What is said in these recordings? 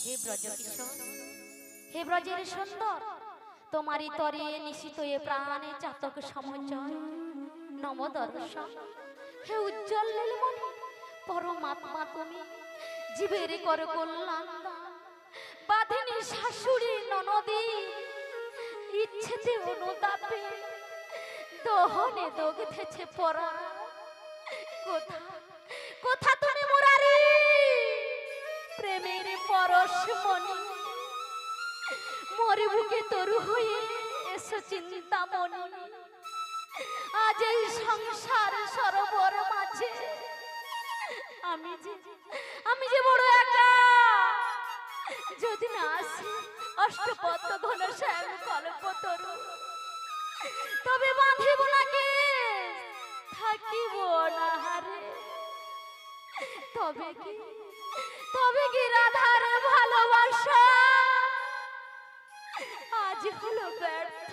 হে ব্রজকিশোর, হে ব্রজের সুন্দর, তোমারই তরে নিশিত এ প্রাণে চাতক সমচয় নম দর্শন। হে উজ্জ্বল নীলমণি পরমাত্মা তুমি, জীবের কর কল্যাণ দান। বাঁধিনী শাশুড়ি ননদি ইচ্ছেতে অনুতাপে দহনে দগ্ধেছে পরা। কোথা কোথা তুমি মুরারি প্রেমের পরশমণি, মরি বুকে তরু হয়ে এসো চিন্তামণি। আজ এই সংসার সরোবর মাঝে আমি যে বড় একা। যদি না আসি অষ্টপদ্ম ঘন শ্যাম কল্পতরু, তবে বাঁধিব নাকি থাকিব না হারে। তবে কি রাধার ভালোবাসা আজ হলো ব্যর্থ?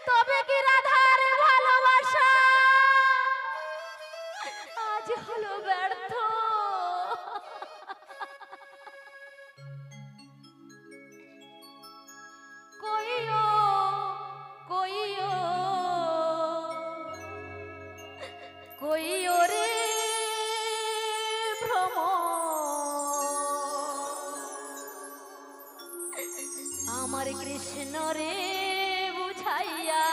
তবে কি রাধার ভালোবাসা আজ হলো ব্যর্থ? কইও কইও কইও রে ভ্রম, আমার কৃষ্ণ রে বুঝাইয়া।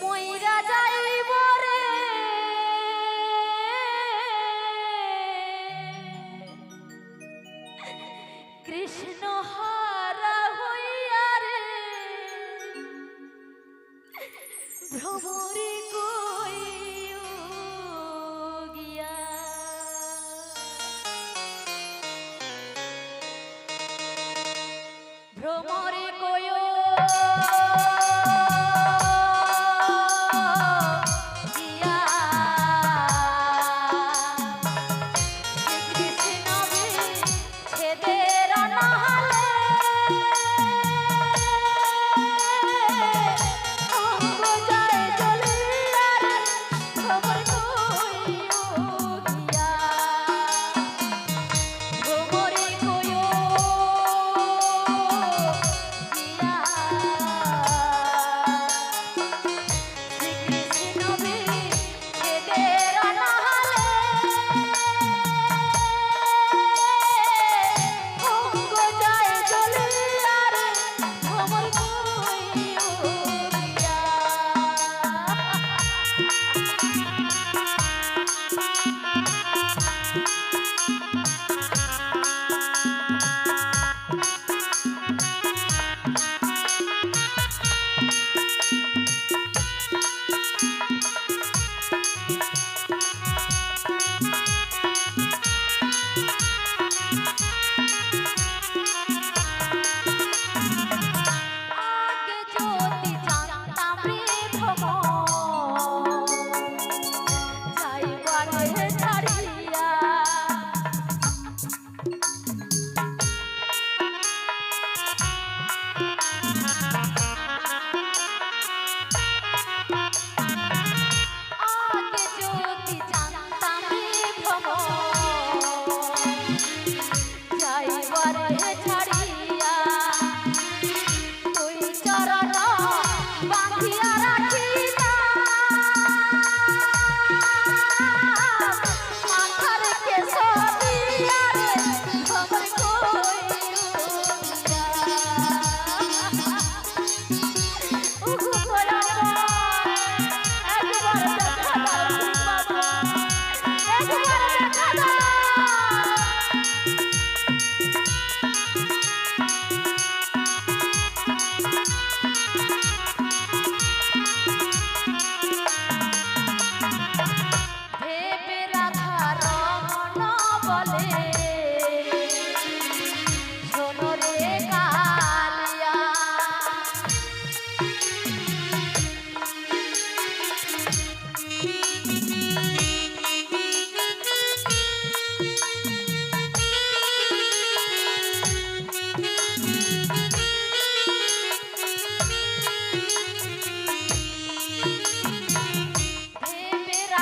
মইরা যাইব রে কৃষ্ণ হারা হইয়া রে। ভ্রমরে কইও গিয়া, ভ্রমরে কইও বাঁধিয়া রাখিতা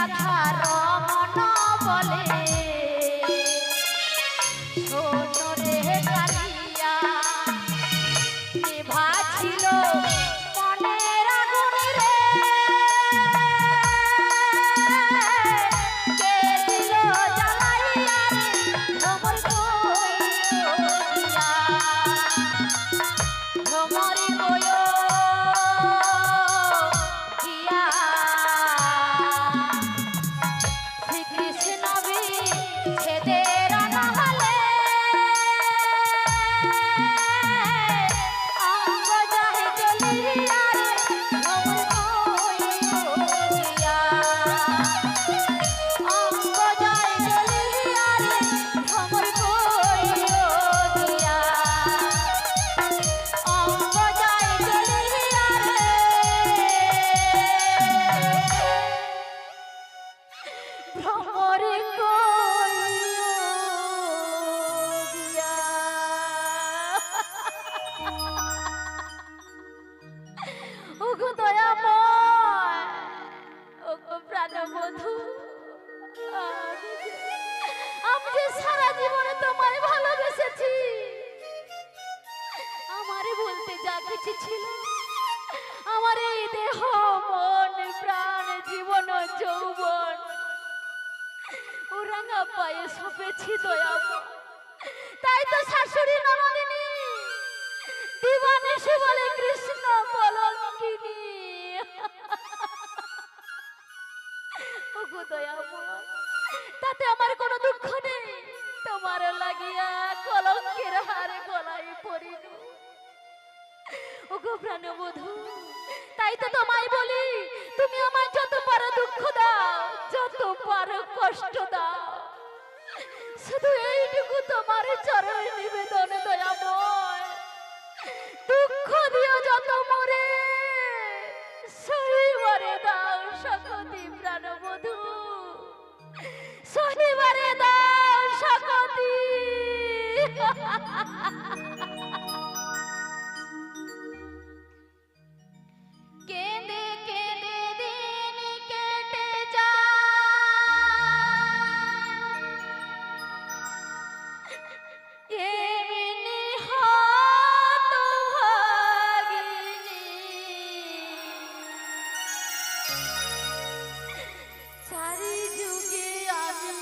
রাধা রমন বলে শোনো রে কালিয়া নিভা ছিল মনের আগুন রে কে দিল জ্বালাইয়া রে ভ্রমর কইয়া ভ্রমর কইয়া গিয়া শ্রীকৃষ্ণ বিচ্ছেদের নহলে অঙ্গ যায় জ্বলিয়া রে ভ্রমর কইয়া অঙ্গ যায় জ্বলিয়া রে ভ্রমর কইয়া অঙ্গ যায় জ্বলিয়া রে ভ্রমর কইয়া ওগো দয়াময় ওগো প্রাণবধূ আমি যে সারা জীবনে তোমায় ভালোবেসেছি আমারে বলতে যা কিছু ছিল আমার এই দেহ মন প্রাণ জীবন যৌবন ও রাঙা পায়ে সপেছি দয়াময় তাই তো শাশুড়ি ননদিনী দিবানিশি বলে কৃষ্ণ কলঙ্কিনী ওগো দয়াময় তাতে আমার কোনো দুঃখ নেই তোমার লাগিয়া কলঙ্কের হারে গলায় পড়িল ওগো প্রাণবধূ তাই তো তোমায় বলি তুমি আমায় যত পারো দুঃখ দাও যত পারো কষ্ট দাও শুধু এইটুকু তোমার চরণে নিবেদন দয়াময় দুঃখ দিও যত মরে সহিবারে দাও সকতি প্রাণবধূ সহিবারে দাও সকতি কেঁদে কেঁদে দিন কেটে যায় এমনি হতভাগিনী চারি যুগে আমি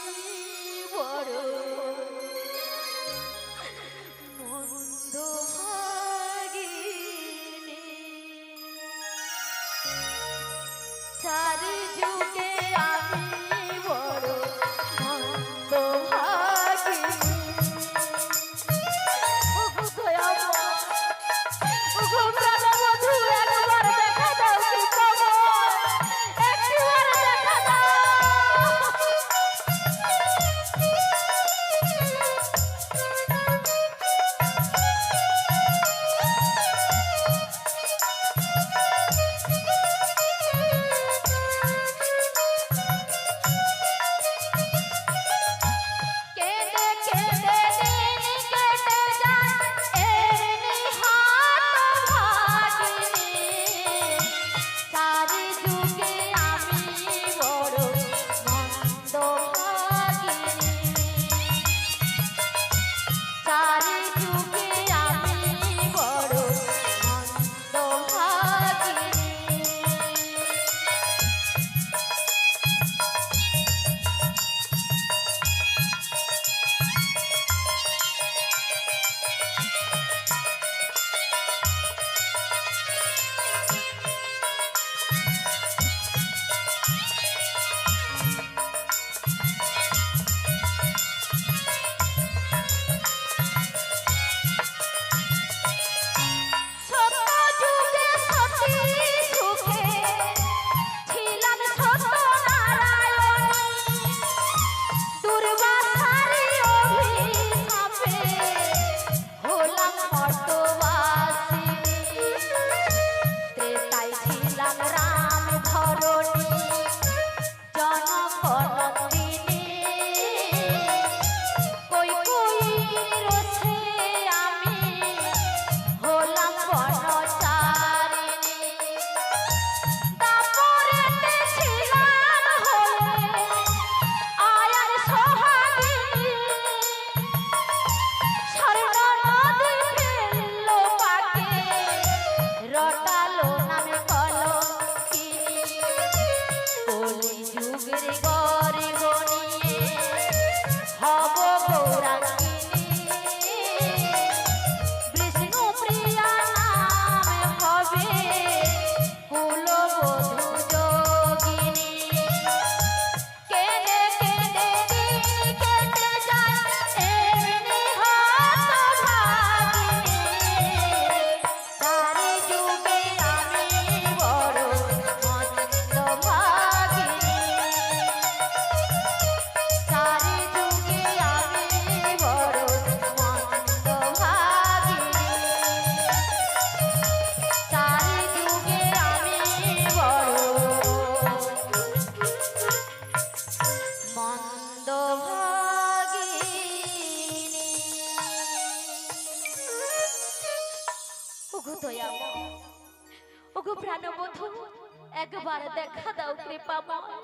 একবার দেখা দাও কৃপাময়।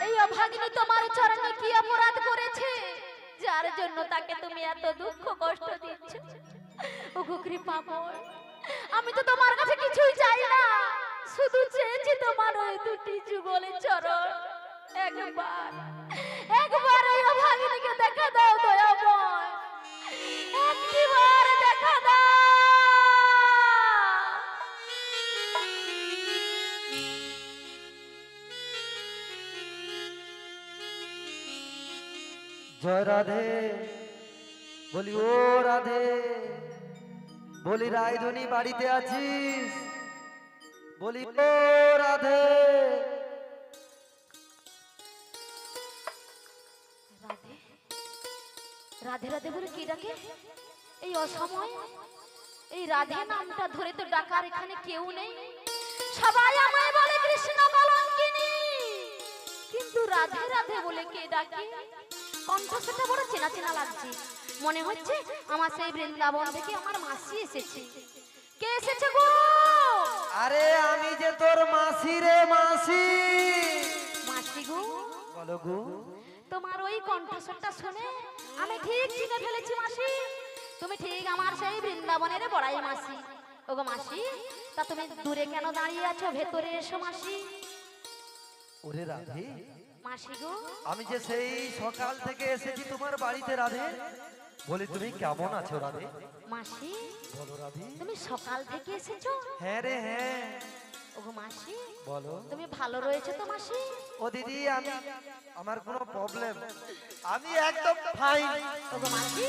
এই অভাগিনী তোমার চরণে কি অপরাধ করেছে যার জন্য তাকে তুমি এত দুঃখ কষ্ট দিচ্ছ? ওগো কৃপাময়, আমি তো তোমার কাছে কিছুই চাই না, শুধু চেয়েছি তোমার ওই দুটি যুগলের চরণ। একবার একবার এই অভাগিনীকে দেখা দাও দয়াময়, একটিবার দেখা দাও। জয় রাধে বলি, ও রাধে বলি, রায়ধনী বাড়িতে আছিস? বলি ও রাধে। রাধে রাধে রাধে বলে কি ডাকে এই অসময়? এই রাধে নামটা ধরে তো ডাকার এখানে কেউ নেই। সবাই আমায় বলে কৃষ্ণ কলঙ্কিনী, কিন্তু রাধে রাধে বলে কে ডাকে? কণ্ঠস্বরটা বড় চেনা চেনা লাগছে, মনে হচ্ছে আমার সেই বৃন্দাবন থেকে আমার মাসি এসেছে। কে এসেছে গো? আরে আমি যে তোর মাসি রে, মাসি। মাসি গো? বলো গো। তোমার ওই কণ্ঠস্বরটা শুনে আমি ঠিক চিনে ফেলেছি মাসি, তুমি ঠিক আমার সেই বৃন্দাবনের বড়াই মাসি। ওগো মাসি, তা তুমি দূরে কেন দাঁড়িয়ে আছো? ভেতরে এসো মাসি। ওরে রাধে, মাসি গো, আমি যে সেই সকাল থেকে এসেছি তোমার বাড়িতে রাধে। বলি তুমি কেমন আছো রাধে? মাসি বলো রাধে। তুমি সকাল থেকে এসেছো? হ্যাঁ রে হ্যাঁ। ওগো মাসি, বলো। তুমি ভালো রয়েছে তো মাসি? ও দিদি, আমি আমার কোনো প্রবলেম, আমি একদম ফাইন। ওগো মাসি,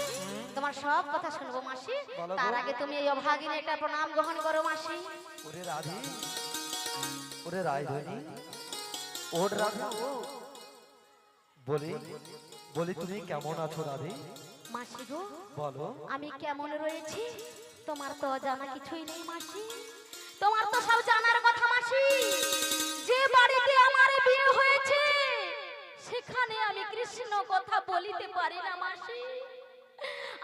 তোমার সব কথা শুনবো মাসি, বলো গো। তার আগে তুমি এই অভাগিনী একটা প্রণাম গ্রহণ করো মাসি। ওরে রাধে, ওরে রায়ধনী, ওর রাধা ও। বলি বলি তুমি কেমন আছো রাধে? মাসি গো, বলো। আমি কেমন রয়েছি তোমার তো জানা কিছুই নেই মাসি, তোমার তো সব জানার কথা মাসি। যে বাড়িতে আমার বিয়ে হয়েছে সেখানে আমি কৃষ্ণ কথা বলিতে পারি না মাসি,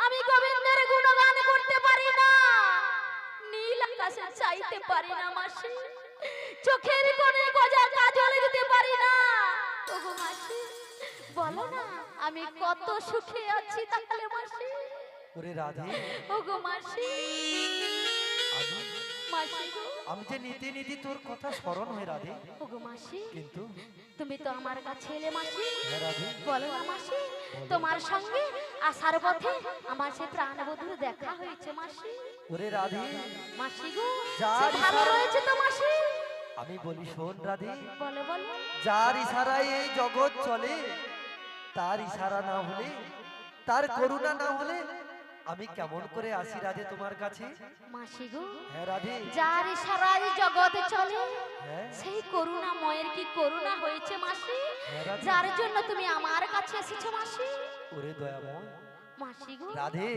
আমি গোবিন্দের গুণগান করতে পারি না, নীল আকাশে চাইতে পারি না মাসি, চোখের কোণে গজা কাজল দিতে পারি না। ওগো মাসি, বলো না আমি কত সুখে আছি তাহলে মাসি। ওরে রাধে, ওগো মাসি, মাসি গো, আমি যে নীতি নীতি তোর কথা স্মরণ হয় রাধে, ওগো মাসি, কিন্তু তুমি তো আমার কাছে এলে মাসি, হ্যাঁ রাধে, বলো না মাসি, তোমার সঙ্গে আসার পথে আমার সে প্রাণবধূর দেখা হয়েছে মাসি। ওরে রাধে, মাসি গো, যার সে ভালো ইশারা- রয়েছে তো মাসি? আমি বলি শোন রাধে, বলো বলো। যার ইশারায় এই জগৎ চলে, তার ইশারা না হলে, তার করুণা না হলে আমি কেমন করে আসি রাধে তোমার কাছে? মাসি গো, হ্যাঁ রাধে, যার ইশারায় জগতে চলে হ্যাঁ সেই করুণাময়ের কি করুণা হয়েছে মাসি, হ্যাঁ রাধে। যার জন্য তুমি আমার কাছে এসেছো মাসি। ওরে দয়াময় মাসি গো, রাধে,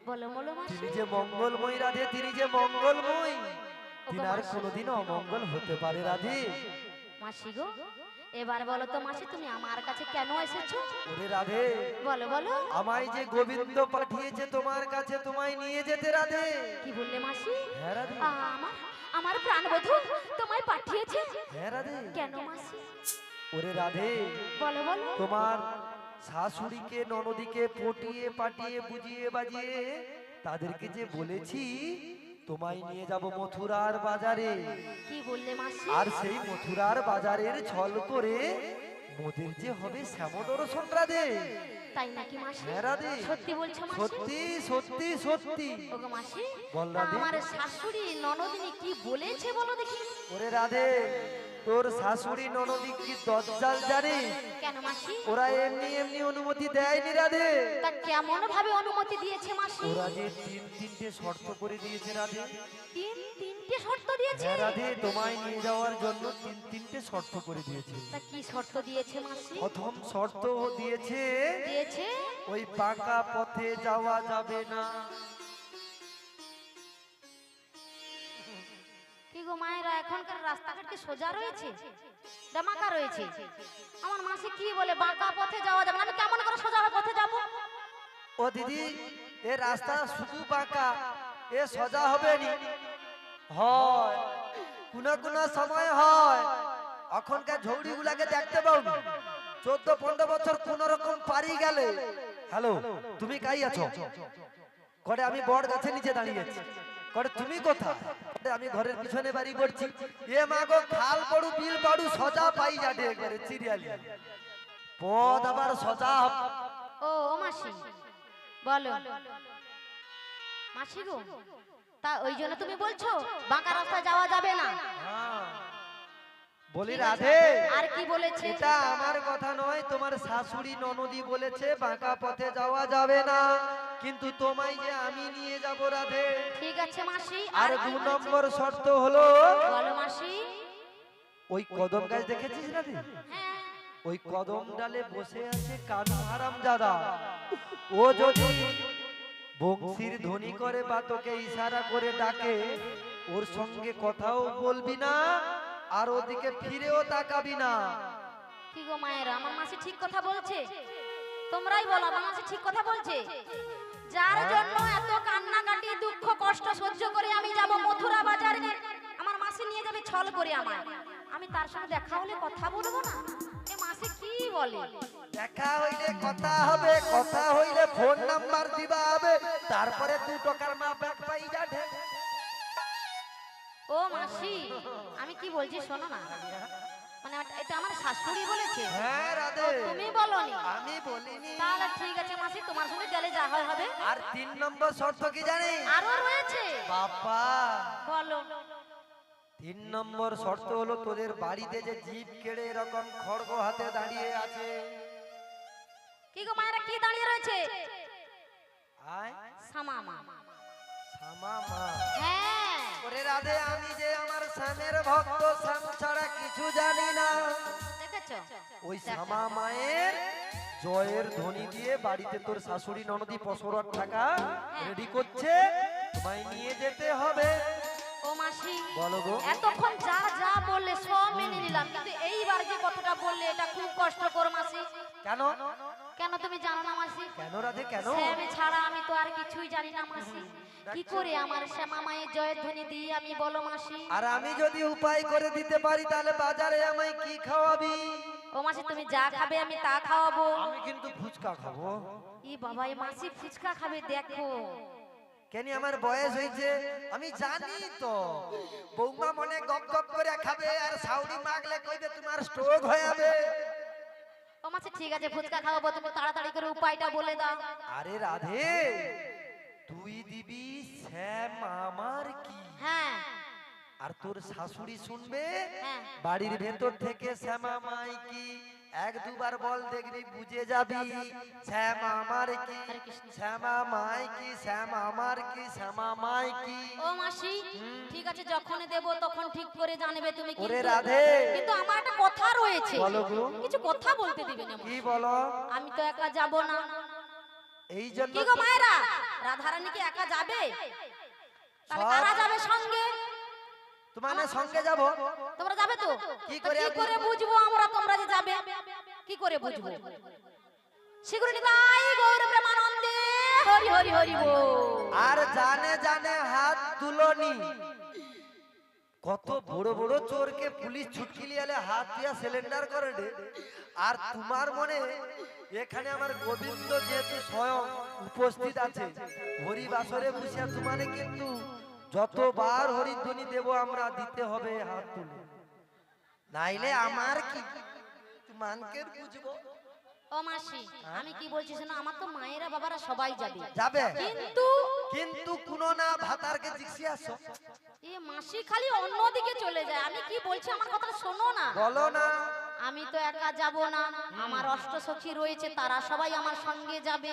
বলো বলো মাসি। তিনি যে মঙ্গলময় রাধে, তিনি যে মঙ্গলময়, তিনি আর মাসি। কোনোদিন অমঙ্গল হতে পারে রাধে। মাসি গো, এবার বলো তো মাসি তুমি আমার কাছে কেন এসেছো? ওরে রাধে, বলো বলো। আমায় যে গোবিন্দ পাঠিয়েছে তোমার কাছে তোমায় নিয়ে যেতে রাধে। কি বললে মাসি? হ্যাঁ রাধে, আমার আমার প্রাণবধূ তোমায় পাঠিয়েছে? হ্যাঁ রাধে। কেন মাসি? ওরে রাধে, বলো বলো। তোমার শাশুড়িকে ননদিকে পটিয়ে পাটিয়ে বুঝিয়ে বাজিয়ে তাদেরকে যে বলেছি তোমায় নিয়ে যাব মথুরার বাজারে, কি বললে মাসি? আর সেই মথুরার বাজারের ছল করে মোদের যে হবে শ্যাম দর্শন রাধে। তাই নাকি মাসি? হ্যাঁ রাধে, সত্যি বলছো মাসি? সত্যি সত্যি সত্যি। ওগো মাসি, বল তা রাধে। আমার শাশুড়ি ননদিনী কি বলেছে বলো দেখি? ওরে রাধে, তোর শাশুড়ি ননদি কি দজ্জাল জানে? কেন মাসি? ওরা এমনি এমনি অনুমতি দেয়নি রাধে। তা কেমন ভাবে অনুমতি দিয়েছে মাসি? ওরা যে তিনটে শর্ত করে দিয়েছে রাধে। তিনটে শর্ত দিয়েছে? হ্যাঁ রাধে, তোমায় নিয়ে যাওয়ার জন্য তিনটে শর্ত করে দিয়েছে। তা কি শর্ত দিয়েছে মাসি? প্রথম শর্ত দিয়েছে দিয়েছে ওই পাকা পথে যাওয়া যাবে না। কি গো মায়েরা, এখনকার রাস্তাঘাট কি সোজা রয়েছে ডামাকা রয়েছে? আমার মাসি কি বলে বাঁকা পথে যাওয়া যাবে না? আমি কেমন করে সোজা পথে যাব? ও দিদি, এ রাস্তা শুধু বাঁকা, এ সোজা হবে নি। হয় কোন কোন সময় হয় এখনকার ঝৌড়ি গুলাকে দেখতে পাও 14-15 বছর কোন রকম পারি গেলে হ্যালো তুমি কাই আছো করে আমি বড় গাছের নিচে দাঁড়িয়ে আছি করে তুমি কোথায় আমি ঘরের পিছনে বাড়ি করছি এ মা গো খাল পড়ু বিল পড়ু সজা পাই যাবে একবারে সিরিয়ালি পদ আবার সজা ও মাসি বলো মাসি গো তা ওই জন্য তুমি বলছো বাঁকা রাস্তায় যাওয়া যাবে না বলি রাধে আর কি বলেছে এটা আমার কথা নয় তোমার শাশুড়ি ননদি বলেছে বাঁকা পথে যাওয়া যাবে না কিন্তু তোমায় যে আমি নিয়ে যাব রাধে ঠিক আছে মাসি আর 2 নম্বর শর্ত হলো বলো মাসি ওই কদম গাছ দেখেছিস রাধে হ্যাঁ ওই কদম ডালে বসে আছে কানু হারামজাদা ও যদি বংশীর ধ্বনি করে বা তোকে ইশারা করে ডাকে ওর সঙ্গে কথাও বলবি না আর ওদিকে ফিরেও তাকাবি না কি গো মায়েরা আমার মাসি ঠিক কথা বলছে তোমরাই বলো আমার মাসি ঠিক কথা বলছে যার জন্য এত কান্নাকাটি দুঃখ কষ্ট সহ্য করে আমি যাব মথুরা বাজারে আমার মাসি নিয়ে যাবে ছল করে আমায় আমি তার সঙ্গে দেখা হলে কথা বলবো না এ মাসি কি বলে দেখা হইলে কথা হবে কথা হইলে ফোন নাম্বার দিবা হবে তারপরে 2 টাকার মা ব্যাগ পাই যাবে ও মাসি আমি কি বলছি শোনো না মানে এটা আমার শাশুড়ি বলেছে হ্যাঁ রাধে তুমি বলনি আমি বলিনি তাহলে ঠিক আছে মাসি তোমার সঙ্গে গেলে যা হয় হবে আর 3 নম্বর শর্ত কি জানিস আরো রয়েছে বাবা বলো 3 নম্বর শর্ত হলো তোদের বাড়িতে যে জিভ কেড়ে এরকম খড়গ হাতে দাঁড়িয়ে আছে কি গো মায়েরা কি দাঁড়িয়ে রয়েছে আয় সামামা সামা মা হ্যাঁ ওরে রাধে আমি যে আমার স্বামীর ভক্ত স্বাম ছাড়া কিছু জানি না দেখেছো ওই সামা মায়ের জয়ের ধ্বনি দিয়ে বাড়িতে তোর শাশুড়ি ননদি পসরত টাকা রেডি করছে তোমায় নিয়ে যেতে হবে ও মাসি বলো গো এতক্ষণ যা যা বললে সব মেনে নিলাম কিন্তু এইবার যে কথাটা বললে এটা খুব কষ্টকর মাসি কেন কেন তুমি জানো না মাসি কেন রাধে কেন শ্যামে ছাড়া আমি তো আর কিছুই জানি না মাসি কি করে আমার শ্যামা মায়ের জয়ের ধ্বনি দিই আমি বলো মাসি আর আমি যদি উপায় করে দিতে পারি তাহলে বাজারে আমায় কি খাওয়াবি ও মাসি তুমি যা খাবে আমি তা খাওয়াবো আমি কিন্তু ফুচকা খাবো ই বাবা এই মাসি ফুচকা খাবে দেখো কেন আমার বয়স হয়েছে আমি জানি তো বৌমা মনে গপ গপ করে খাবে আর সাউরি মাগলে কইবে তোমার স্ট্রোক হয়ে যাবে ও মাসি ঠিক আছে ফুচকা খাওয়াবো তুমি তাড়াতাড়ি করে উপায়টা বলে দাও আরে রাধে তুই দিবি শ্যাম আমার কি হ্যাঁ আর তোর শাশুড়ি শুনবে হ্যাঁ বাড়ির ভেতর থেকে শ্যামা মাই কি 1-2 বার বল দেখবি বুঝে যাবি শ্যাম আমার কি শ্যামা মাই কি শ্যাম আমার কি শ্যামা মাই কি ও মাসি ঠিক আছে যখন দেব তখন ঠিক করে জানবে তুমি ওরে কিন্তু রাধে কিন্তু আমার একটা কথা রয়েছে বলো গো কিছু কথা বলতে দিবে না কি বলো আমি তো একা যাব না এই জন্য কি গো মায়েরা রাধারানী কি একা যাবে তাহলে কারা যাবে সঙ্গে তোমার সঙ্গে যাব তোমরা যাবে তো কি তো করে কি করে বুঝবো আমরা তোমরা যে যাবে কি করে বুঝবো শীঘ্র নিতাই গৌর প্রেমানন্দে হরি হরি হরি বল আর জানে জানে হাত তুলনি কত বড় বড় চোরকে পুলিশ ছুটকি লিয়ালে হাত দিয়া সিলিন্ডার করে দে আর তোমার মনে এখানে আমার গোবিন্দ যেহেতু স্বয়ং উপস্থিত আছে হরি বাসরে বসিয়া তোমারে কিন্তু যতবার হরিধ্বনি দেব আমরা দিতে হবে হাত তুলে নাইলে আমার কি তুমানকে বুঝবো ও মাসি আমি কি বলছি শোনো আমার তো মায়েরা বাবারা সবাই যাবে যাবে কিন্তু কিন্তু কোনো না ভাতারকে জিজ্ঞেস আসো এ মাসি খালি অন্যদিকে চলে যায় আমি কি বলছি আমার কথা শোনো না বলো না আমি তো একা যাব না আমার অষ্টসখী রয়েছে তারা সবাই আমার সঙ্গে যাবে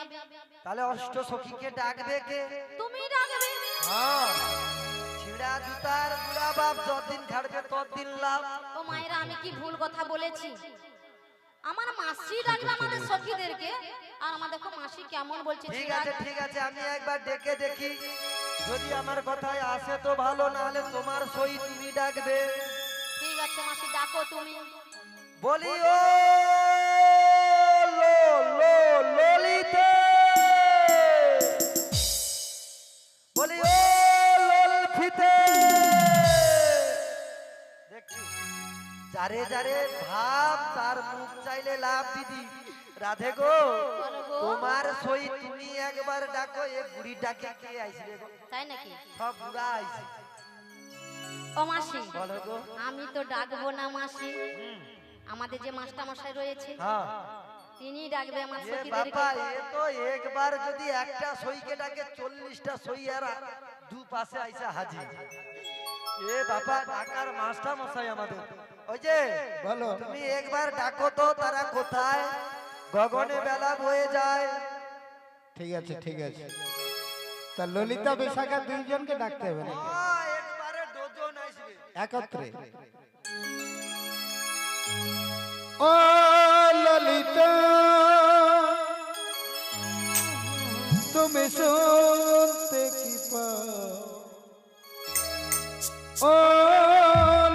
তাহলে অষ্ট সখীকে ডাকবে কে তুমি ডাকবে হ্যাঁ ছিড়া জুতার বুড়া বাপ যতদিন ছাড়বে ততদিন লাভ ও মায়েরা আমি কি ভুল কথা বলেছি আমার মাসি ডাকবে আমাদের সখীদেরকে আর আমার দেখো মাসি কেমন বলছে ঠিক আছে আমি একবার ডেকে দেখি যদি আমার কথায় আসে তো ভালো না হলে তোমার সই তুমি ডাকবে ঠিক আছে মাসি ডাকো তুমি বলি ও ললিতে বলি ও ললফিতে যারে যারে ভাব তার মুখ চাইলে লাভ দিদি। রাধে গো, বলো গো। তোমার সই তুমি একবার ডাকো, এ বুড়ি ডাকে কে আইছে গো? তাই নাকি? সব বুড়া আইছে। ও মাসি, বলো গো। আমি তো ডাকবো না মাসি, আমাদের যে মাস্টার মশাই রয়েছে হ্যাঁ তিনি ডাকবে আমার এ সখীদেরকে। বাবা, এ তো একবার যদি একটা সইকে ডাকে 40টা সই আর দু পাশে আইসা হাজির। এ বাবা, ঢাকার মাস্টার মশাই আমাদের। ওই যে বলো। তুমি একবার ডাকো তো, তারা কোথায়? গগনে বেলা বয়ে যায়। ঠিক আছে ঠিক আছে, তা ললিতা বিশাখা দুইজনকে ডাকতে হবে নাকি একবারে ডজন আসবে একত্রে? ও ললিতা, তুমি শুনতে কি পাও? ও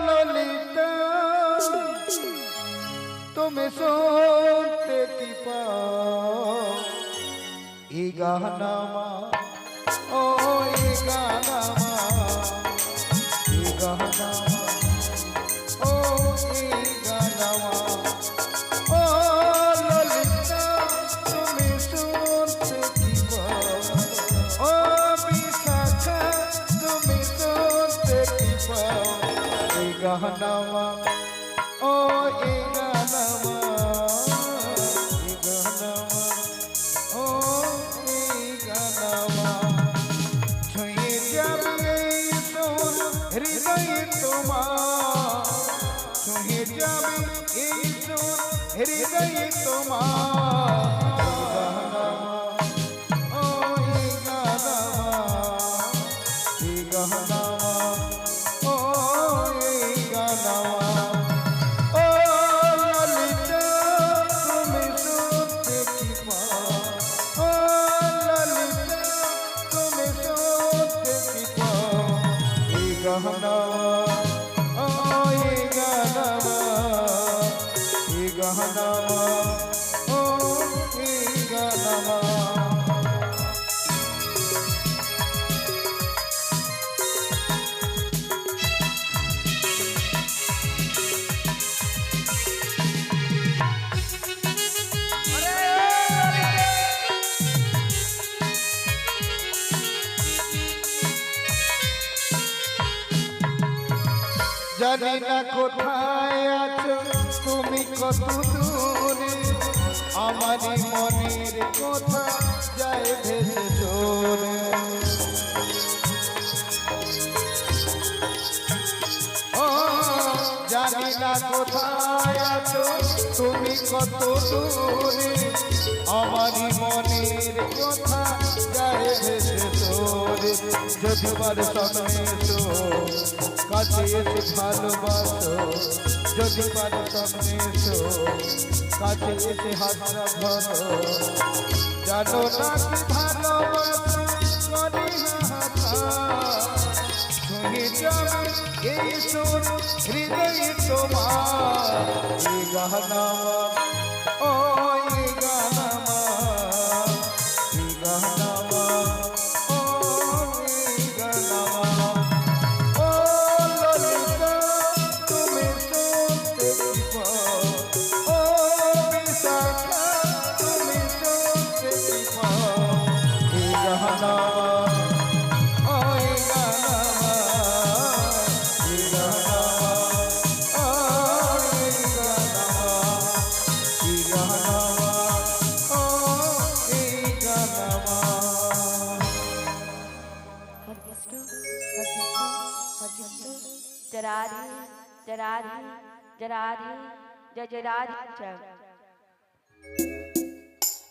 ললিতা, তুমি শুনতে কি পাও? এই গানামা, ও এই গানামা, এই গানামা, ও এই গানামা, ও ললিতা, তুমি শুনতে কি পাও? ও বিশাখা, তুমি শুনতে কি পাও? এই গানামা, ও এই গানামা, এই গানামা, ও এই গানামা। ছুঁয়ে যাবে এই সুর হৃদয়ে তোমার, ছুঁয়ে যাবে এই সুর হৃদয়ে তোমার। ও এই গানামা, এই গানামা, ও এই গানামা। ও ললিতা, তুমি শুনতে কি পাও? ও ললিতা, তুমি শুনতে কি পাও? এই গানামা, ও এই গানামা, এই গানামা, ও এই গানামা। জানি না কোথায় আছো তুমি, কত দূরে আমারই মনের কথা যায় ভেসে চলে। ও জানি না কোথায় আছো তুমি, কত দূরে আমারই মনের কথা যায় ভেসে চলে। যদি বার সামনে এসো, কাছে এসে ভালোবাসো, যদি বার সামনে এসো, কাছে এসে হাতটা ধরো। জানো না কি ভালোবাসা করে হাহাকার, ছুঁয়ে যাবে এই সুর হৃদয়ে তোমার। এই গানামা, ও এই গানামা, এই গানামা, ও এই গানামা। ও ললিতা, তুমি শুনতে কি পাও? ও বিশাখা, তুমি শুনতে কি পাও? এই গানামা, ও এই গানামা, এই গানামা, ও এই গানামা, এই গানামা, ও এই গানামা। जराधि जराधि जराधि जय जय राधे जय।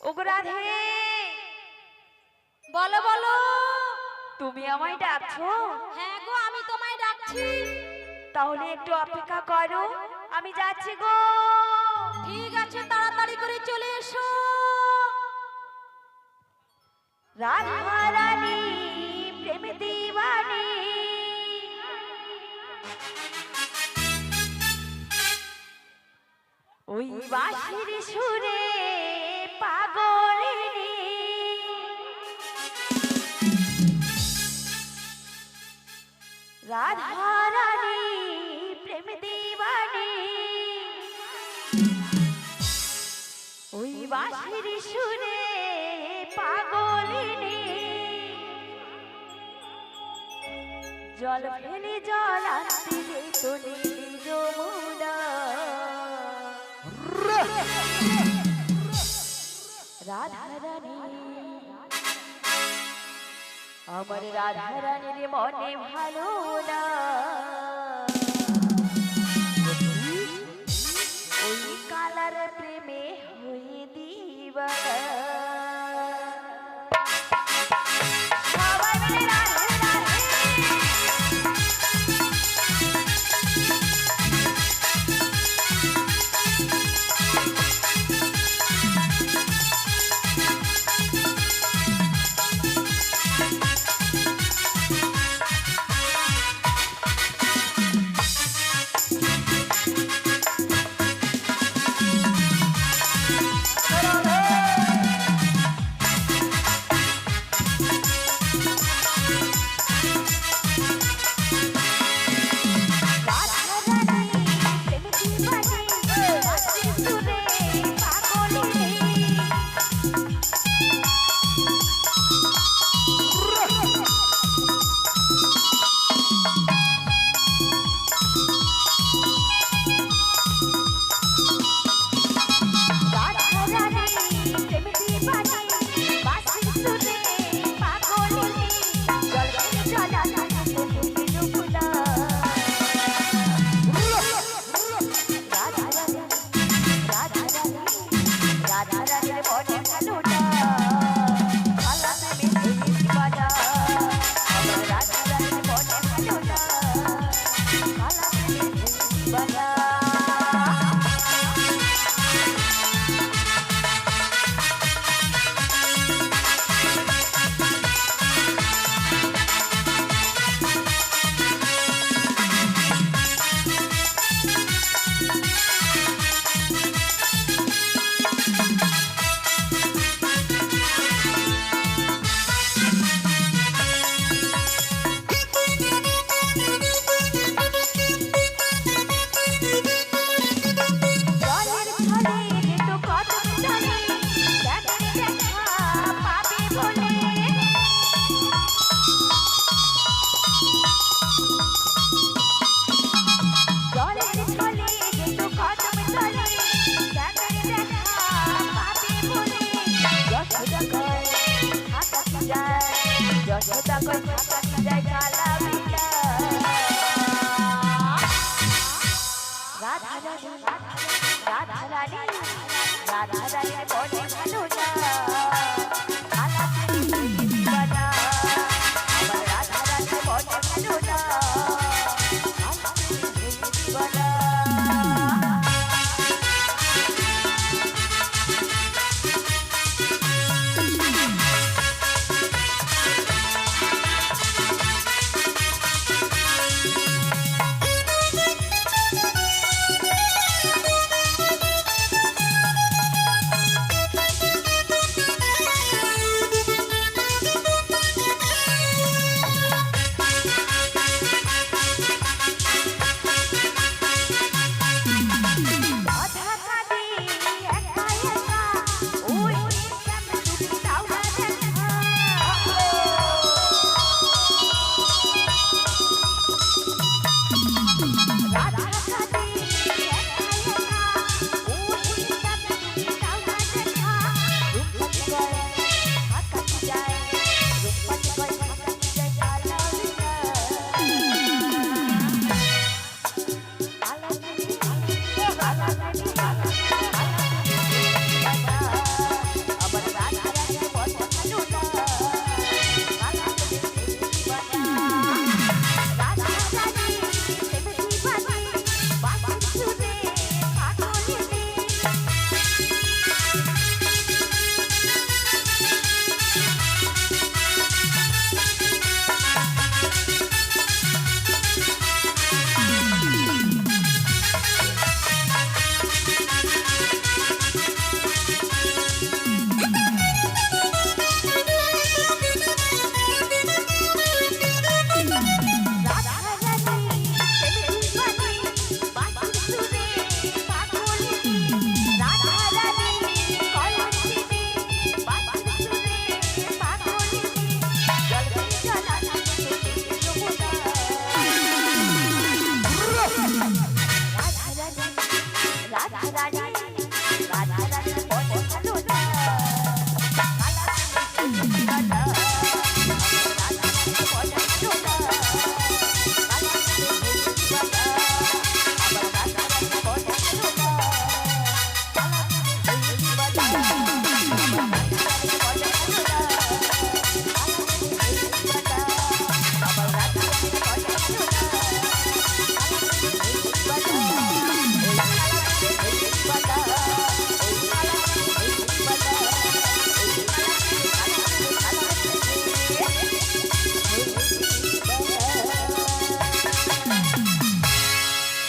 ওগো রাধে, বলো বলো, তুমি আমায় ডাকছো? হ্যাঁ গো, আমি তোমায় ডাকছি। তাহলে একটু অপেক্ষা করো, আমি যাচ্ছি গো। ঠিক আছে, তাড়াতাড়ি করে চলে এসো। রাধা রানী প্রেম দিওয়ানি, ওই বাঁশির সুরে পাগলিনী, রাধা রানী প্রেম দিওয়ানি। ওই বাঁশির সুরে পাগলিনী জল ফেলে জল আনতে যেত নীল যমুনা রাধা রানী আমার রাধা রানীর মনে ভালো না ওই কালার প্রেমে হয়ে দিবানা সবাই মিলে রাধে রাধে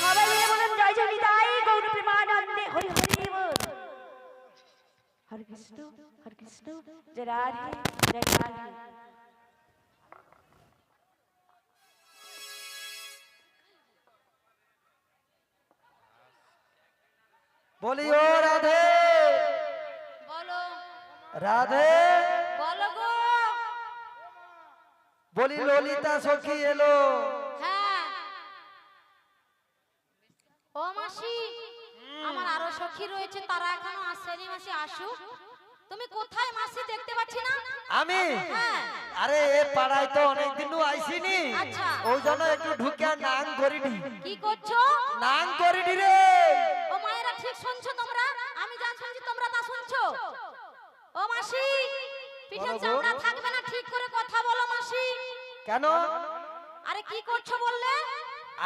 সবাই মিলে বলেন জয় জয় নিতাই গৌর প্রেমানন্দে হরি হরি বল। হরে কৃষ্ণ জয় রাধে জয় রাধে। বলি ও রাধে বলো রাধে, বলো গো। বলি ললিতা সখী এলো। হ্যাঁ ও মাসি, আমার আরো সখী রয়েছে, তারা এখনো আসেনি। মাসি আসুক। তুমি কোথায় মাসি? দেখতে পাচ্ছি না। আমি হ্যাঁ। আরে এ পাড়ায় তো অনেকদিন আইসিনি, আচ্ছা। ওই জন্য একটু ঢুকে নাং করিনি। কি করছো? নাং করিনি রে। ও মায়েরা ঠিক শুনছো তোমরা? আমি যা শুনছি তোমরা তা শুনছো? ও মাসি, পিঠে বলো গো। চামড়া থাকবে না, ঠিক করে কথা বলো মাসি। কেন? আরে কি করছো বললে?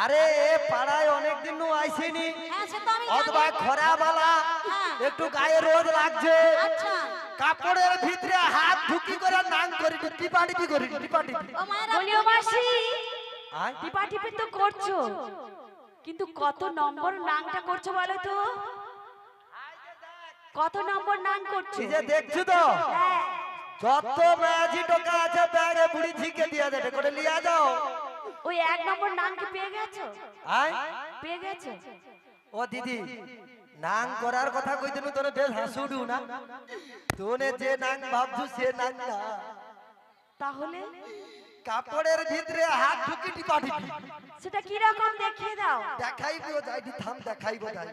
আরে এ পাড়ায় অনেকদিন আইসিনি, হ্যাঁ সে তো আমি অথবা জানি। খরা বালা হ্যাঁ। একটু গায়ে রোদ লাগছে, আচ্ছা। কাপড়ের ভিতরে হাত ঢুকি করে নাং করিনি, টিপা টিপি করিনি, টিপা টিপি। ও মায়েরা বলিও মাসি, আয় টিপা টিপি তো করছো, কিন্তু কত নম্বর নাংটা করছো বলো তো? কত নম্বর নাং করছো? এই যে দেখছো তো, হ্যাঁ। যত ম্যাজি টোকা আছে ব্যাগে বুড়ি ঝিকে দিয়া দেবে করে লিয়া যাও। ওই এক নম্বর নাং কি পেয়ে গেছো? আয় পেয়ে গেছো? ও দিদি, নাং করার কথা কইতেনু তোরে বেশ হাসুডু না, তোনে যে নাং ভাবছু সে নাং না। তাহলে কাপড়ের ভিতরে হাত ঢুকি টিপা টিপি। সেটা কি রকম দেখিয়ে দাও। দেখাইবো যাইদি, থাম দেখাইবো যাই।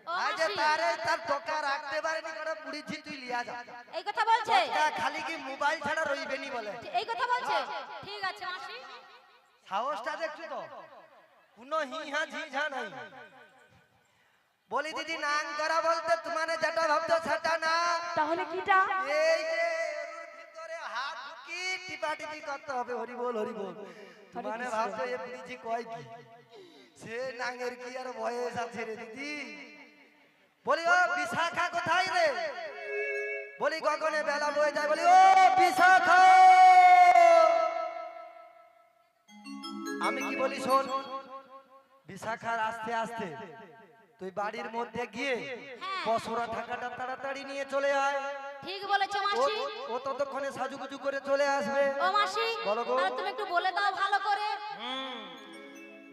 ও আজ যে মাসি। তারে তার টোকা রাখতে পারেনি করে বুড়ি ঝি তুই লিয়া যা। এই কথা বলছে? টোকা খালি কি মোবাইল ছাড়া রইবেনি বলে। এই কথা বলছে? ঠিক আছে মাসি। সাহসটা দেখছো তো, কোনো হিহা ঝিঝা নাই। বলি দিদি, নাং করা বলতে তোমারে যেটা ভাবছো সেটা না। তাহলে কিটা? এই যে এর ভিতরে হাত ঢুকি টিপা টিপি করতে হবে। হরি বল হরি বল। তোমারে ভাবছো এ বুড়িজি কয় কি, সে নাঙের কি আর বয়স আছে রে দিদি। বলি ও বিশাখা কোথায় রে? বলি গগনে বেলা বয়ে যায়, বলি ও বিশাখা। আমি কি বলি শোন, বিশাখার আস্তে আস্তে তুই বাড়ির মধ্যে গিয়ে হ্যাঁ। পসরা ঢাকাটা তাড়াতাড়ি নিয়ে চলে আয়। ঠিক বলেছো ও মাসি। ও ততক্ষণে সাজুগুজু করে চলে আসবে। ও মাসি, বলো গো। তাহলে তুমি একটু বলে দাও ভালো করে।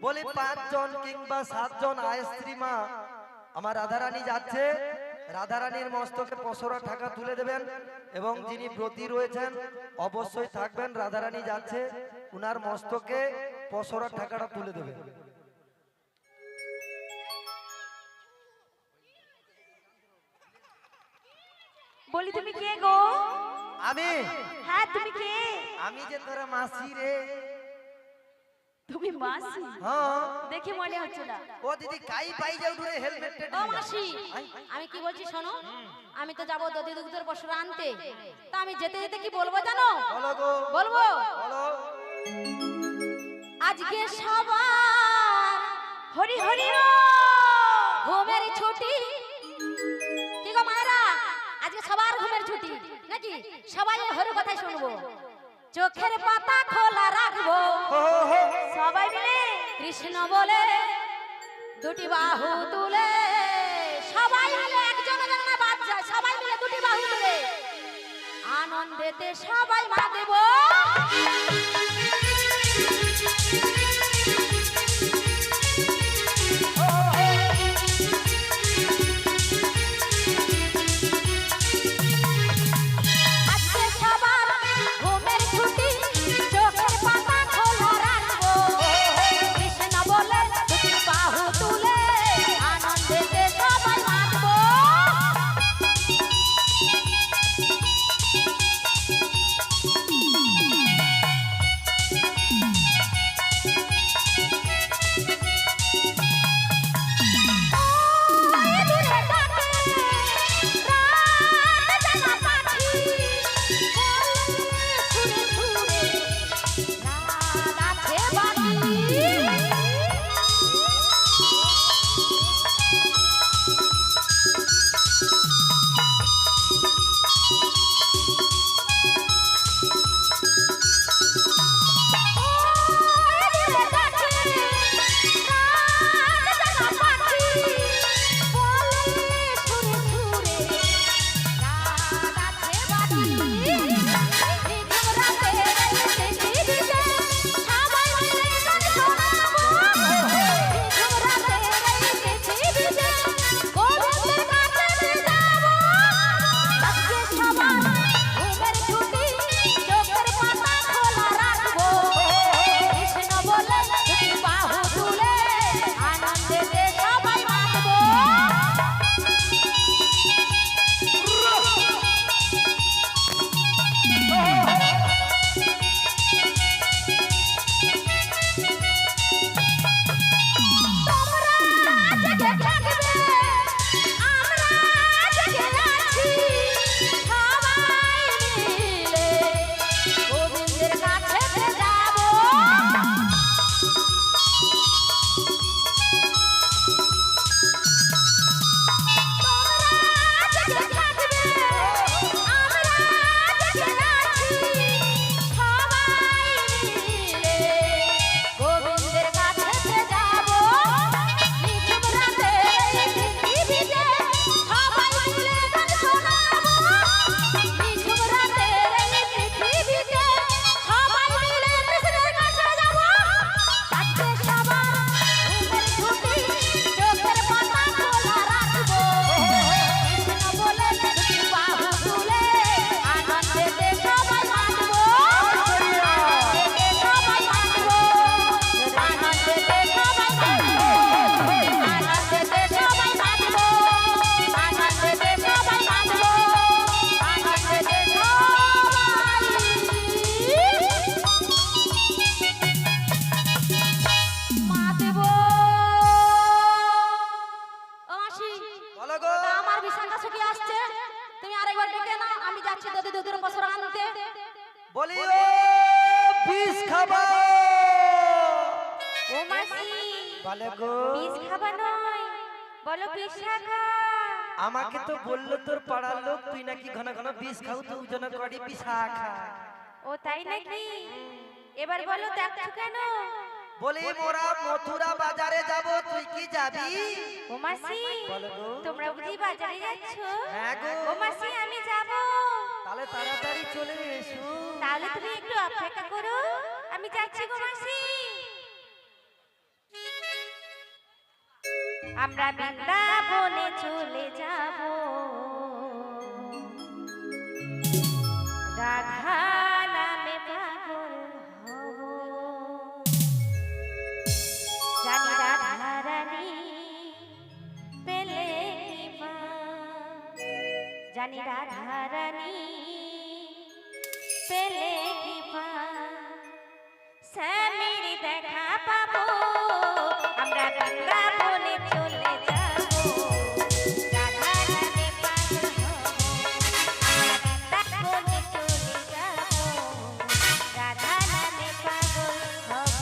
বলি 5 জন কিংবা 7 জন আয়স্ত্রী মা আমার রাধারানী যাচ্ছে, রাধারানীর মস্তকে পসরা ঢাকা তুলে দেবেন, এবং যিনি ব্রতী রয়েছেন অবশ্যই থাকবেন। রাধারানী যাচ্ছে, উনার মস্তকে পসরা ঢাকাটা তুলে দেবেন। বলি তুমি কে গো? আমি হ্যাঁ তুমি কে? আমি যে তোরা মাসি রে। তুমি মাসি? হ্যাঁ। দেখে মনে হচ্ছে না। ও দিদি কাই পাই যাও দূরে হেলমেট ও মাসি, আমি কি বলছি শোনো, আমি তো যাবো দধি দুগ্ধের বসরা আনতে, তা আমি যেতে যেতে কি বলবো জানো? বলো গো। বলবো বলো। আজকে সবার হরি হরি ঘুমের ছুটি। কি গো মায়েরা, আজকে সবার ঘুমের ছুটি নাকি? সবাই হরি কথাই শুনবো, চোখের পাতা খোলা রাখবো, হো হো হো। সবাই মিলে কৃষ্ণ বলে দুটি বাহু তুলে, সবাই মিলে একজন যেন না বাদ যায়, সবাই মিলে দুটি বাহু তুলে আনন্দেতে সবাই মা দেব। আজকে সবার ঘুমের ছুটি, চোখের পাতা খোলা রাখবো, কৃষ্ণ বলে দুটি বাহু তুলে আনন্দেতে সবাই মাতবো। বলো গো। তা আমার বিশাখা সখী আসছে, তুমি আরেকবার ডেকে নাও, আমি যাচ্ছি দদি দুধের বছর আনতে। বলি ও বিষ খাবো। ও মাসি, বলো গো। বিষ খাবা নয়, বলো বিশাখা। আমাকে তো বললো তোর পাড়ার লোক তুই নাকি ঘন ঘন বিষ খাও, তুই যেন করি বিশাখা। ও তাই নাকি? এবার বলো দেখছো কেন? বলি মোরা মথুরা বাজারে যাব, তুই কি যাবি? ও মাসি, বলো গো। তোমরা বুঝি বাজারে যাচ্ছ? হ্যাঁ গো। ও মাসি, আমি যাব। তাহলে তাড়াতাড়ি চলে এসো। তাহলে তুমি একটু অপেক্ষা করো, আমি যাচ্ছি গো মাসি। আমরা বৃন্দাবনে চলে যাব, রাধা নামে পাগল হব। জানি রাধা রানী পেলে কি মা, জানি রাধা রানী পেলে কি মা, স্বামীর দেখা পাবো, আমরা বৃন্দাবনে চলে যাব, রাধা নামে পাগল হব। আমরা বৃন্দাবনে চলে যাব, রাধা নামে পাগল হব।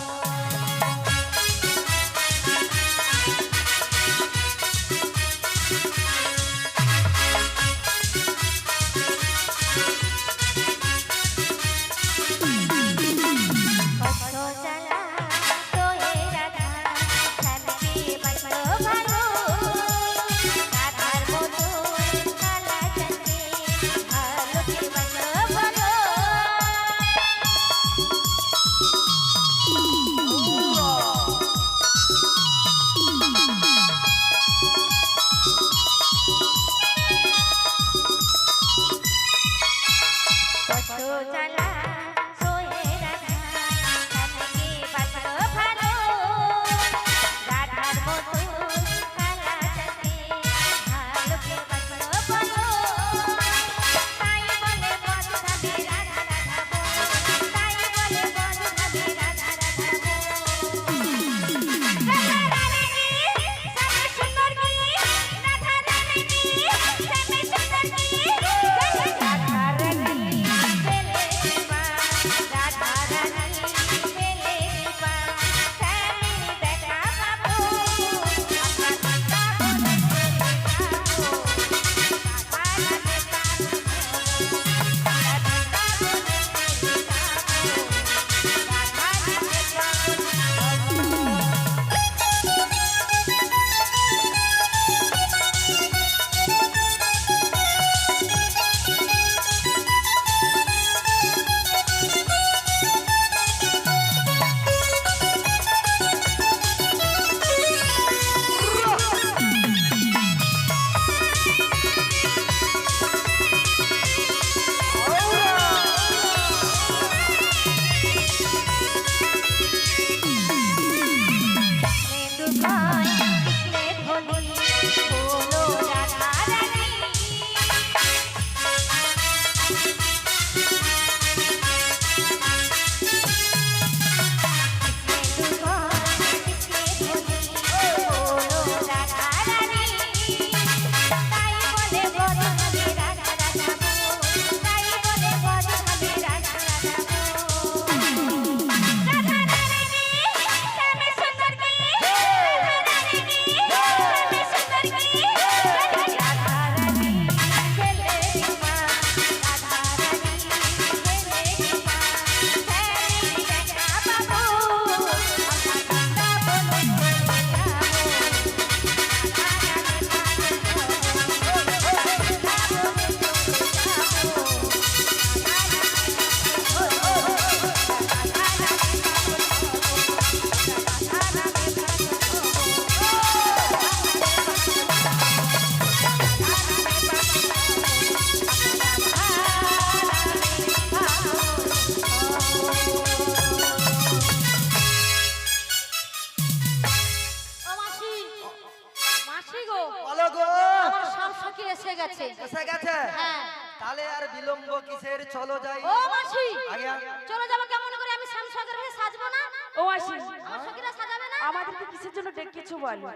এসে গেছে। এসে গেছে? হ্যাঁ। তাহলে আর বিলম্ব কিসের, চলো যাই। ও মাসি, আগে চলো যাবো কেমন করে, আমি শ্যামসাগর হয়ে সাজবো না? ও মাসি, আমার সখীরা সাজাবে না? আমাদেরকে কিসের জন্য ডেকেছো বলো?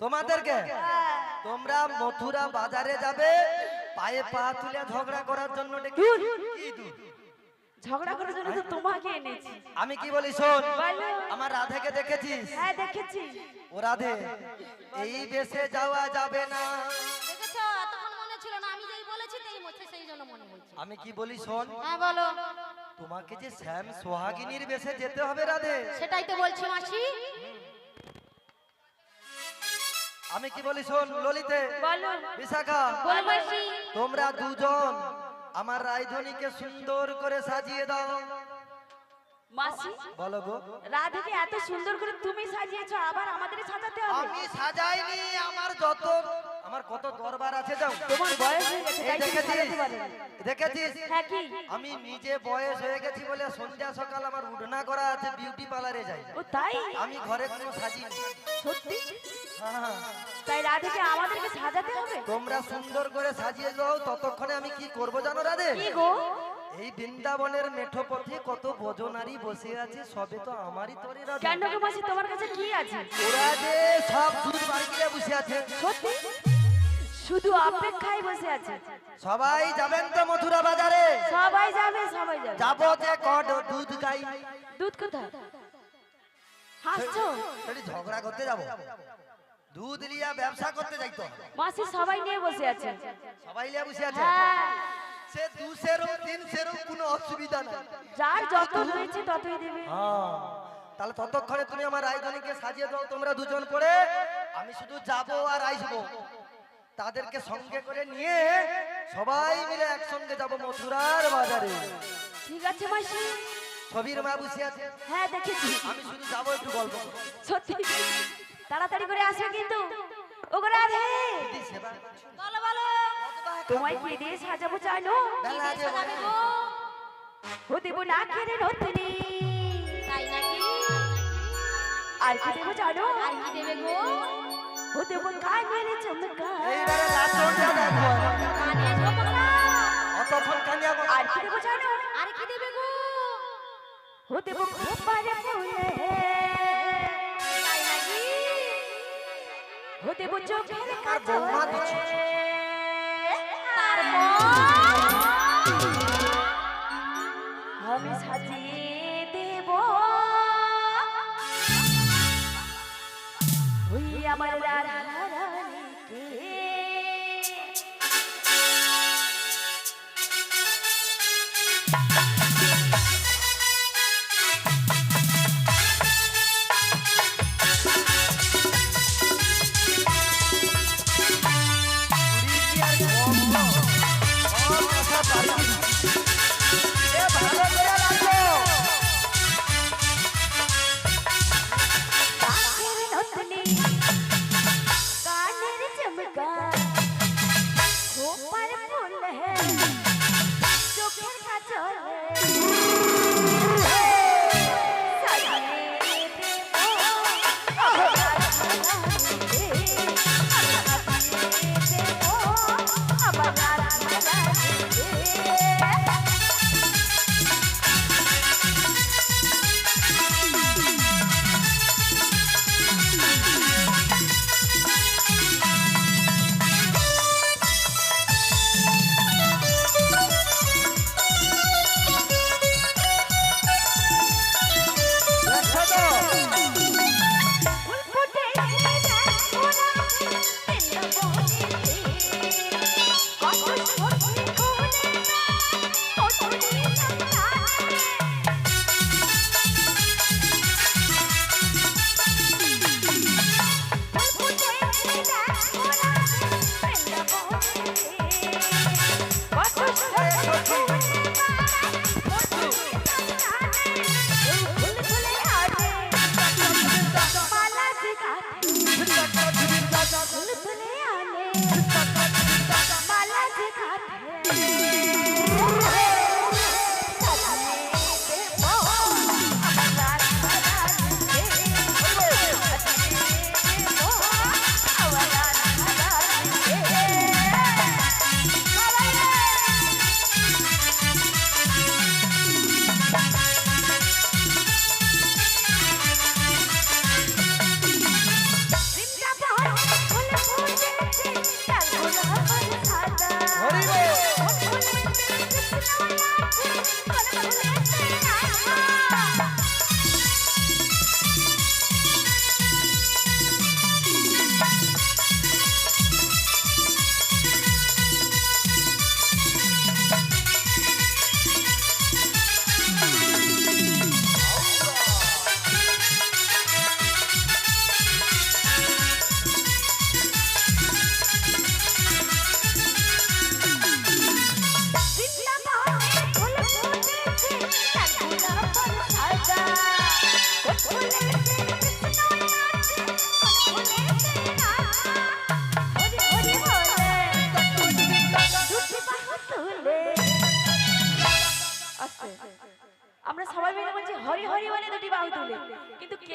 তোমাদেরকে তোমরা মথুরা বাজারে যাবে পায়ে পা তুলে ঝগড়া করার জন্য ডেকে কি দূর? ঝগড়া করার জন্য তো তোমাকে এনেছি। আমি কি বলি শোন, বলো। আমার রাধেকে দেখেছিস? হ্যাঁ দেখেছি। ও রাধে, এই বেশে যাওয়া যাবে না। দেখেছো তখন মনে ছিল না, আমি যেই বলেছি তেই মধ্যে সেই জন্য মনে হয়েছে। আমি কি বলি শোন, হ্যাঁ বলো। তোমাকে যে শ্যাম সোহাগিনীর বেশে যেতে হবে রাধে। সেটাই তো বলছি মাসি। আমি কি বলি শোন ললিতে, বলো। বিশাখা, বলো মাসি। তোমরা দুজন আমার রায়ধনীকে সুন্দর করে সাজিয়ে দাও। মাসি, বলো গো। রাধাকে এত সুন্দর করে তুমি সাজিয়েছো, আবার আমাদের সাজাতে হবে? আমি সাজাইনি, আমার কত দরবার আছে যাও। তোমার বয়স হয়ে গেছে, এই তাই তুমি দেখেছিস? সাজাতে পারো না। দেখেছিস? হ্যাঁ কি? আমি নিজে বয়স হয়ে গেছি বলে সন্ধ্যা সকাল আমার উঠনা করা আছে, বিউটি পার্লারে যাই। ও তাই? আমি ঘরে কোনো সাজিনি। সত্যি? হ্যাঁ, তাই রাধাকে আমাদেরকে সাজাতে হবে? তোমরা সুন্দর করে সাজিয়ে দাও, ততক্ষণে আমি কি করব জানো রাধে? কি গো? এই বৃন্দাবনের মেঠো পথে কত ভোজনারী বসে আছে, সবে তো আমারই তরে রাধে। কেন গো মাসি, তোমার কাছে কি আছে? ওরা যে সব দুধ বাড়িয়ে বসে আছে। সত্যি? শুধু অপেক্ষায় বসে আছে? সবাই যাবেন তো মথুরা বাজারে? সবাই যাবে, সবাই যাবে। যাবো যে কড দুধ গাই। দুধ কোথায়? হাসছো? সেটি ঝগড়া করতে যাবো, দুধ লিয়া ব্যবসা করতে যাইতো। মাসি সবাই নিয়ে বসে আছে। সবাই লিয়া বসে আছে। হ্যাঁ, সে 200 300 কোনো অসুবিধা নাই। যার যত হয়েছে ততই দেবে। হ্যাঁ, তাহলে ততক্ষণে তুমি আমার রায়ধনীকে সাজিয়ে দাও, তোমরা দুজন করে। আমি শুধু যাব আর আসবো, তাদেরকে সঙ্গে করে নিয়ে সবাই মিলে একসঙ্গে যাব মথুরার বাজারে। ঠিক আছে মাসি। ছবির মা বসে আছে, হ্যাঁ দেখেছি। আমি শুধু যাবো একটু গল্প করবো। সত্যি? তাড়াতাড়ি করে আসবে কিন্তু। ওগো রাধে, দিদি সেবা বলো বলো। তোমায় কি দিয়ে সাজাবো জানো? বেলা যে সাজাবে গো? ও দেবো না কেড়ে নতুনি। তাই নাকি? আর কি দেবো জানো? আর কি দেবে গো? ও দেবো কানের চমকা। এইবারে লাচনটা দেখো, কানে ঝোপকা। অতক্ষণ কানিয়া বলো। আর কি দেবো জানো? আর কি দেবে গো? ও দেবো খোপারে ফুলে। তাই নাকি? ও দেবো চোখের আর বৌমা দিচ্ছে। তারপর আমি সাজিয়ে দেব ওই আমার রাধা রানীকে। কানের নতনি, কানের চমকা, খোপার ফুল হে, চোখের কাজল হে, সাজিয়ে দেব আমার রাধা রানীকে, সাজিয়ে দেব আমার রাধা রানীকে।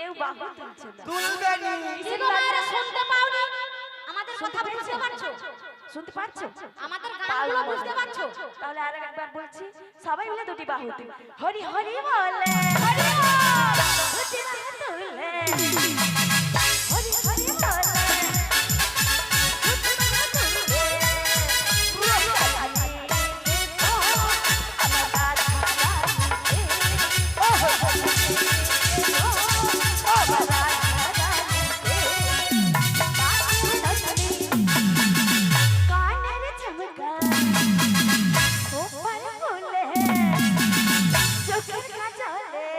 কেউ বাহু তুলছে না। তুলবে নি। কি গো মায়েরা শুনতে পাওনি? আমাদের কথা বুঝতে পারছো? শুনতে পাচ্ছো? আমাদের গানগুলো বুঝতে পারছো? তাহলে আর একবার বলছি, সবাই মিলে দুটি বাহু তুল। হরি হরি বলে, হরি বল, দুটি বাহু তুলে। হরি হরি বলে, দুটি বাহু তুলে। আমার রাধা রানী, ও হরি ও আমার রাধা কানের ঝুমকা খোপার ফুলে চোখের কাজলে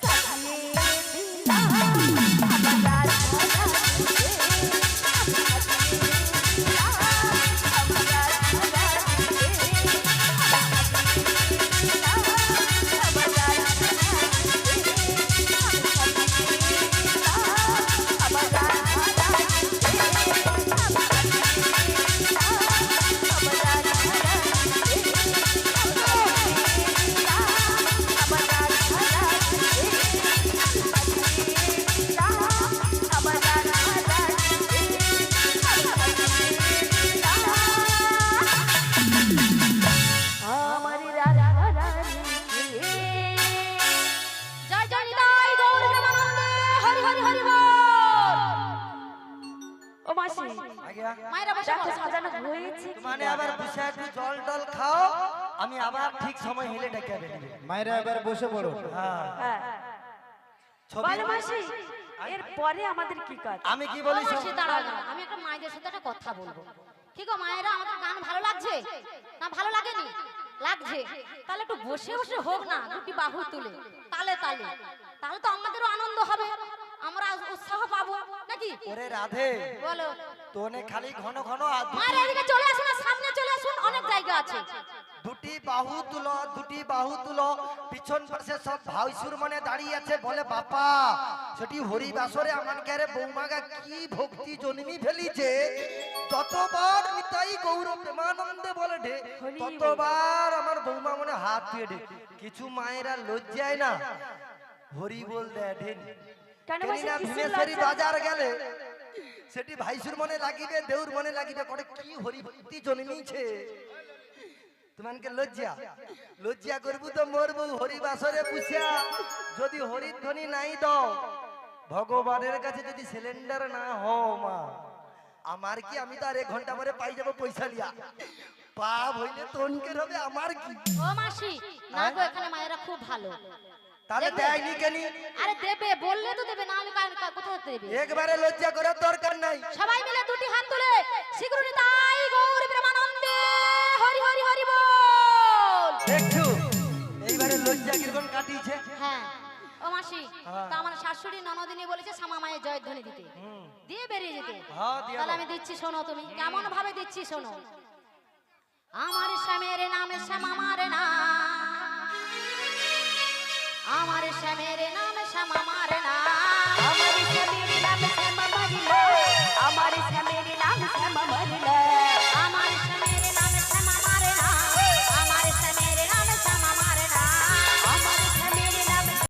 সাজিয়ে দিলাম আমার রাধা রানীকে, আমার রাধা রানীকে, আমার রাধা জয় জয় নিতাই গৌর প্রেমানন্দে, হরি হরি হরি বল। ও মাসি, আজ্ঞা। মায়েরা বসে দেখো পড়ো। সাজানো হয়েছে কি মানে না? আবার বসে একটু জল টল খাও, আমি আবার ঠিক সময় হেলে ডেকে বেরিয়ে মায়েরা এবার বসে পড়ো। হ্যাঁ হ্যাঁ। ছবি বলো মাসি, এর পরে আমাদের কি কাজ? আমি কি বলি শোন। অবশ্যই দাঁড়াও না, আমি একটা মায়েদের সাথে একটা কথা বলবো। কি গো মায়েরা, আমাদের গান ভালো লাগছে না ভালো লাগেনি? লাগছে, তাহলে একটু বসে বসে হোক না, দুটি বাহু তুলে তালে তালে, তাহলে তো আমাদেরও আনন্দ হবে, আমরা উৎসাহ পাবো নাকি? ওরে রাধে, বলো তোনে খালি ঘন ঘন আর মায়েরা এদিকে চলে আসুন, আর সামনে চলে আসুন, অনেক জায়গা আছে। দুটি বাহু তুলো, দুটি বাহু তুলো। পিছন পাশে সব ভাইসুর মানে দাঁড়িয়ে আছে, বলে বাপা সেটি হরি বাসরে আমাকে রে বৌমাগা কি ভক্তি জন্মি ফেলিছে। যতবার নিতাই গৌর প্রেমানন্দে বলে ঢে, ততবার আমার বৌমা মনে হাত দিয়ে ঢে। কিছু মায়েরা লজ্জায় না হরি বল দেয় ঢেন। কেন মাসি, কেনিনা কিসের ভীমেশ্বরী লজ্জা? বাজার গেলে সেটি ভাইসুর মনে লাগিবে, দেউর মনে লাগিবে, করে কি হরি ভক্তি জন্মিছে। তোমাকে লজ্জা লজ্জা করবো তো মরবো হরি বাসরে পুষিয়া। যদি হরির ধ্বনি নাই দাও, ভগবানের কাছে যদি সিলিন্ডার না হও মা, আমার কি, আমি তো আর 1 ঘন্টা পরে পাই যাবো পয়সা লিয়া। পাপ হইলে তনকের হবে, আমার কি। ও মাসি, না গো, এখানে মায়েরা খুব ভালো। তাহলে দেয়নি কেনি? আরে দেবে, বললে তো দেবে, না হলে কোথায় দেবে? একবারে লজ্জা করার দরকার নাই। সবাই মিলে দুটি হাত তুলে শীঘ্র নিতাই গৌর প্রেমানন্দে, হরি হরি হরি বল। দেখছো এইবারে লজ্জা কিরকম কাটিছে। হ্যাঁ ও মাসি, হ্যাঁ। তা আমার শাশুড়ি ননদিনী বলেছে শ্যামা মায়ের জয়ধ্বনি দিতে, দিয়ে বেরিয়ে যেতে। হ্যাঁ, দিয়ে তাহলে দাও। আমি দিচ্ছি, শোনো তুমি কেমন ভাবে দিচ্ছি, শোনো। আমার শ্যামের নামে শ্যামা মারে না, আমার শ্যামের নামে শ্যামা